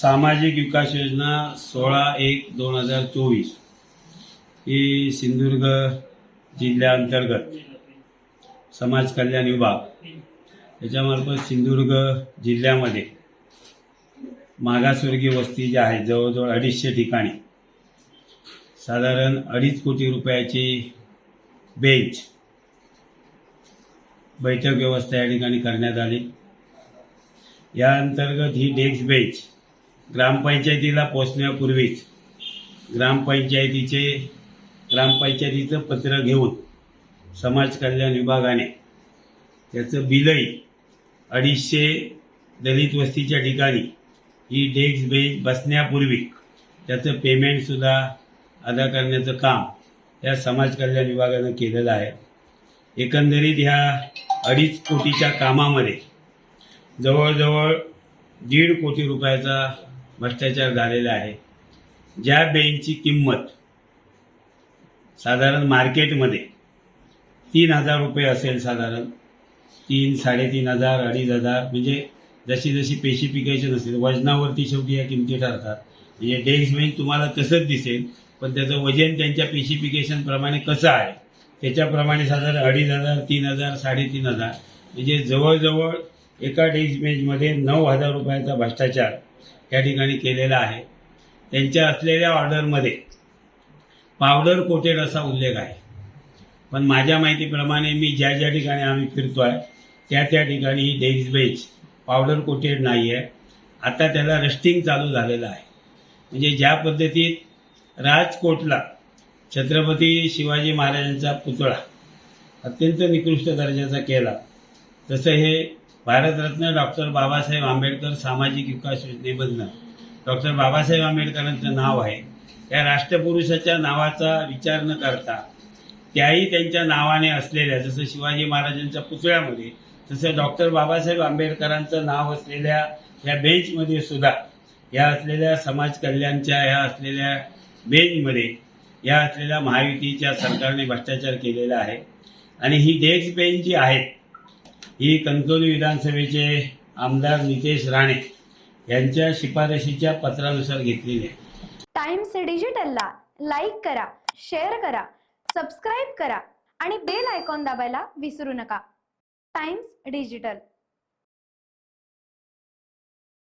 सामाजिक विकास योजना 16/1/2024 ही सिंधुदुर्ग जिल्ह्याअंतर्गत समाज कल्याण विभाग याच्यामार्फत सिंधुदुर्ग जिल्ह्यामध्ये मागासवर्गीय वस्ती ज्या आहेत जवळजवळ 250 ठिकाणी साधारण 2.5 कोटी रुपयाची बेंच बैठक व्यवस्था या ठिकाणी करण्यात आली। या अंतर्गत ही डेस्क बेंच ग्रामपंचायतीला पोहोचण्यापूर्वीच ग्रामपंचायतीचं पत्र घेऊन समाज कल्याण विभागाने त्याचं बिलही 250 दलित वस्तीच्या ठिकाणी ही डेस्क बेंच बसण्यापूर्वी त्याचं पेमेंटसुद्धा अदा करण्याचं काम या समाज कल्याण विभागानं केलेलं आहे। एकंदरीत ह्या 2.5 कोटीच्या कामामध्ये जवळजवळ 1.5 कोटी रुपयाचा भ्रष्टाचार झालेला आहे। ज्या बेंचची किंमत साधारण मार्केटमध्ये 3,000 रुपये असेल, साधारण 3, 3,500, 2,500 म्हणजे जशी जशी स्पेसिफिकेशन असेल वजनावरती शेवटी या किमती ठरतात। म्हणजे डेस्क बेंच तुम्हाला तसंच दिसेल पण त्याचं वजन त्यांच्या स्पेसिफिकेशन प्रमाणे कसं आहे त्याच्याप्रमाणे साधारण 2,500, 3,000, 3,500 म्हणजे जवळजवळ एका डेस्क बेंचमध्ये 9,000 रुपयाचा भ्रष्टाचार या ठिकाणी केलेला आहे। त्यांच्या असलेल्या ऑर्डरमध्ये पावडर कोटेड असा उल्लेख आहे, पण माझ्या माहितीप्रमाणे मी ज्या ज्या ठिकाणी आम्ही फिरतोय त्या ठिकाणी ही डेस्क बेंच पावडर कोटेड नाही आहे। आता त्याला रस्टिंग चालू झालेलं आहे। म्हणजे ज्या पद्धतीत राजकोटला छत्रपती शिवाजी महाराजांचा पुतळा अत्यंत निकृष्ट दर्जाचा केला, तसं हे भारतरत्न डॉक्टर बाबासाहेब आंबेडकर सामाजिक विकास योजनेमधनं डॉक्टर बाबासाहेब आंबेडकरांचं नाव आहे। त्या राष्ट्रपुरुषाच्या नावाचा विचार न करता त्याही त्यांच्या नावाने असलेल्या जसं शिवाजी महाराजांच्या पुतळ्यामध्ये तसं डॉक्टर बाबासाहेब आंबेडकरांचं नाव असलेल्या या बेंचमध्ये सुद्धा या असलेल्या समाज कल्याणच्या या असलेल्या बेंचमध्ये या असलेल्या महायुतीच्या सरकारने भ्रष्टाचार केलेला आहे। आणि ही डेस्क बेंच जी आहे ही कणकवली विधानसभेचे आमदार नितेश राणे यांच्या शिफारशीच्या पत्रानुसार घेतलेली आहे। टाइम्स डिजिटलला लाईक करा, शेअर करा, सबस्क्राईब करा आणि बेल आयकॉन दाबायला विसरू नका। Times digital.